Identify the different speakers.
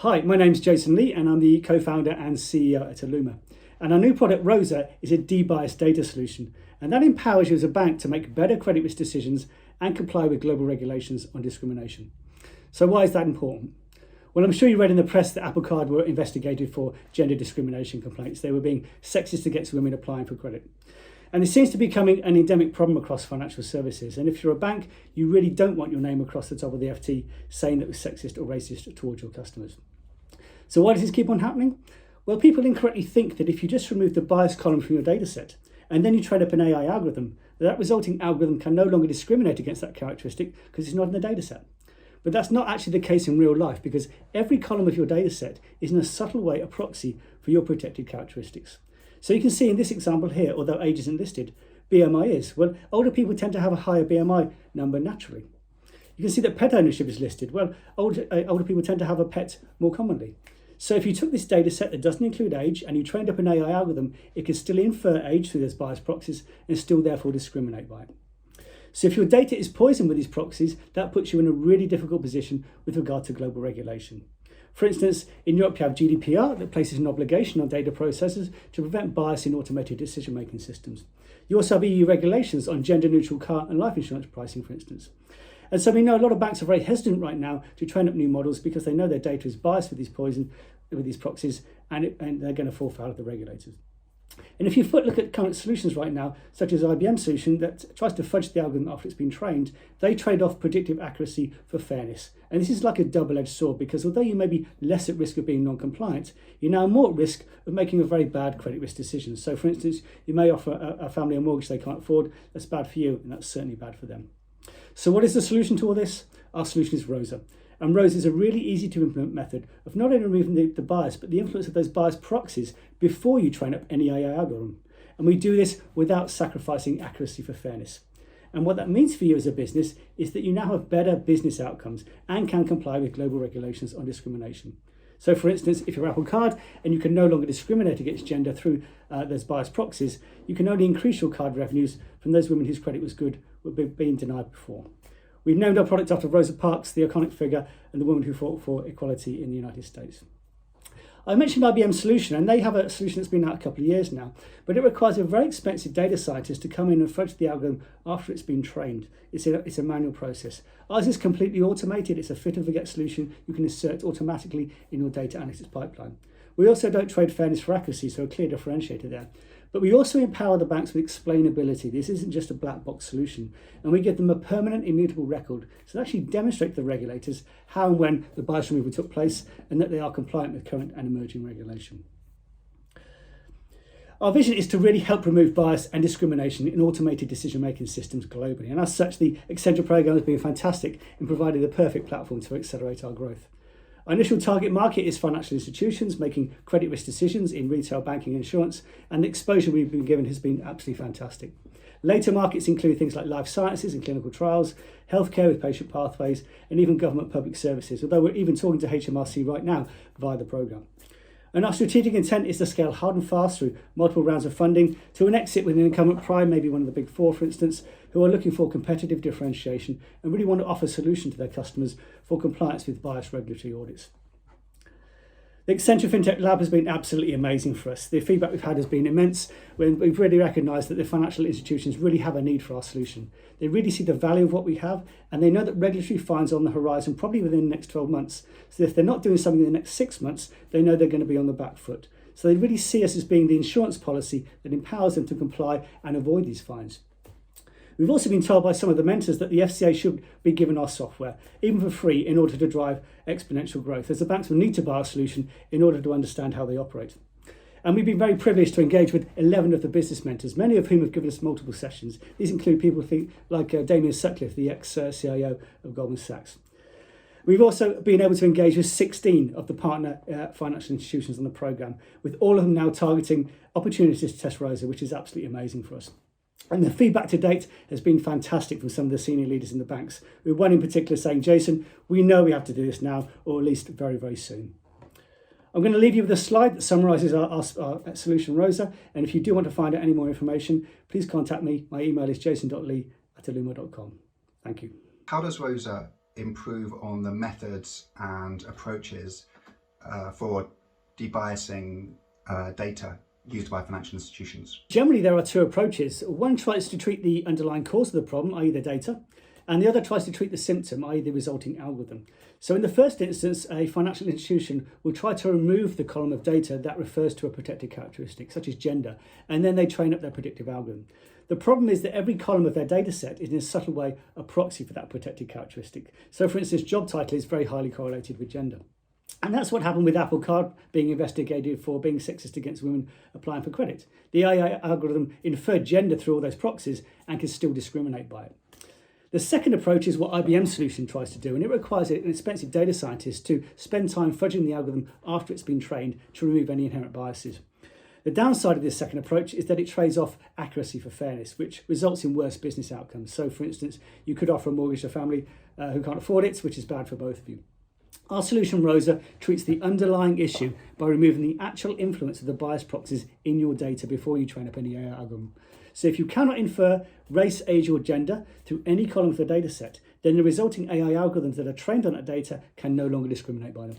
Speaker 1: Hi, my name's Jason Lee and I'm the co-founder and CEO at Illumr. And our new product, Rosa, is a debiased data solution, and that empowers you as a bank to make better credit risk decisions and comply with global regulations on discrimination. So why is that important? Well, I'm sure you read in the press that Apple Card were investigated for gender discrimination complaints. They were being sexist against women applying for credit. And it seems to be becoming an endemic problem across financial services. And if you're a bank, you really don't want your name across the top of the FT saying that it was sexist or racist towards your customers. So why does this keep on happening? Well, people incorrectly think that if you just remove the bias column from your data set and then you train up an AI algorithm, that resulting algorithm can no longer discriminate against that characteristic because it's not in the data set. But that's not actually the case in real life, because every column of your data set is in a subtle way a proxy for your protected characteristics. So you can see in this example here, although age isn't listed, BMI is. Well, older people tend to have a higher BMI number naturally. You can see that pet ownership is listed. Well, older people tend to have a pet more commonly. So if you took this data set that doesn't include age and you trained up an AI algorithm, it could still infer age through those bias proxies and still therefore discriminate by it. So if your data is poisoned with these proxies, that puts you in a really difficult position with regard to global regulation. For instance, in Europe you have GDPR that places an obligation on data processors to prevent bias in automated decision-making systems. You also have EU regulations on gender-neutral car and life insurance pricing, for instance. And so we know a lot of banks are very hesitant right now to train up new models because they know their data is biased with these proxies, and they're going to fall foul of the regulators. And if you look at current solutions right now, such as IBM's solution that tries to fudge the algorithm after it's been trained, they trade off predictive accuracy for fairness. And this is like a double-edged sword, because although you may be less at risk of being non-compliant, you're now more at risk of making a very bad credit risk decision. So for instance, you may offer a family a mortgage they can't afford. That's bad for you, and that's certainly bad for them. So what is the solution to all this? Our solution is Rosa. And Rosa is a really easy to implement method of not only removing the bias, but the influence of those bias proxies before you train up any AI algorithm. And we do this without sacrificing accuracy for fairness. And what that means for you as a business is that you now have better business outcomes and can comply with global regulations on discrimination. So for instance, if you're Apple Card and you can no longer discriminate against gender through those bias proxies, you can only increase your card revenues from those women whose credit was good were being denied before. We've named our product after Rosa Parks, the iconic figure and the woman who fought for equality in the United States. I mentioned IBM's solution, and they have a solution that's been out a couple of years now, but it requires a very expensive data scientist to come in and fudge the algorithm after it's been trained. It's a manual process. Ours is completely automated. It's a fit and forget solution you can insert automatically in your data analytics pipeline. We also don't trade fairness for accuracy, so a clear differentiator there. But we also empower the banks with explainability. This isn't just a black box solution. And we give them a permanent, immutable record so they actually demonstrate to the regulators how and when the bias removal took place and that they are compliant with current and emerging regulation. Our vision is to really help remove bias and discrimination in automated decision-making systems globally. And as such, the Accenture program has been fantastic in providing the perfect platform to accelerate our growth. Our initial target market is financial institutions making credit risk decisions in retail banking and insurance, and the exposure we've been given has been absolutely fantastic. Later markets include things like life sciences and clinical trials, healthcare with patient pathways, and even government public services, although we're even talking to HMRC right now via the programme. And our strategic intent is to scale hard and fast through multiple rounds of funding to an exit with an incumbent prime, maybe one of the big four, for instance, who are looking for competitive differentiation and really want to offer a solution to their customers for compliance with biased regulatory audits. The Accenture FinTech Lab has been absolutely amazing for us. The feedback we've had has been immense when we've really recognised that the financial institutions really have a need for our solution. They really see the value of what we have, and they know that regulatory fines are on the horizon probably within the next 12 months. So if they're not doing something in the next 6 months, they know they're going to be on the back foot. So they really see us as being the insurance policy that empowers them to comply and avoid these fines. We've also been told by some of the mentors that the FCA should be given our software, even for free, in order to drive exponential growth, as the banks will need to buy our solution in order to understand how they operate. And we've been very privileged to engage with 11 of the business mentors, many of whom have given us multiple sessions. These include people like Damien Sutcliffe, the ex-CIO of Goldman Sachs. We've also been able to engage with 16 of the partner financial institutions on the programme, with all of them now targeting opportunities to test Rosa, which is absolutely amazing for us. And the feedback to date has been fantastic from some of the senior leaders in the banks, with one in particular saying, Jason, we know we have to do this now, or at least very, very soon. I'm going to leave you with a slide that summarises our solution, Rosa. And if you do want to find out any more information, please contact me. My email is jason.lee@illumr.com. Thank you.
Speaker 2: How does Rosa improve on the methods and approaches for debiasing data used by financial institutions?
Speaker 1: Generally, there are two approaches. One tries to treat the underlying cause of the problem, i.e. the data, and the other tries to treat the symptom, i.e. the resulting algorithm. So in the first instance, a financial institution will try to remove the column of data that refers to a protected characteristic, such as gender, and then they train up their predictive algorithm. The problem is that every column of their data set is in a subtle way a proxy for that protected characteristic. So for instance, job title is very highly correlated with gender. And that's what happened with Apple Card being investigated for being sexist against women applying for credit. The AI algorithm inferred gender through all those proxies and can still discriminate by it. The second approach is what IBM's solution tries to do, and it requires an expensive data scientist to spend time fudging the algorithm after it's been trained to remove any inherent biases. The downside of this second approach is that it trades off accuracy for fairness, which results in worse business outcomes. So, for instance, you could offer a mortgage to a family who can't afford it, which is bad for both of you. Our solution, Rosa, treats the underlying issue by removing the actual influence of the bias proxies in your data before you train up any AI algorithm. So if you cannot infer race, age, or gender through any column of the data set, then the resulting AI algorithms that are trained on that data can no longer discriminate by them.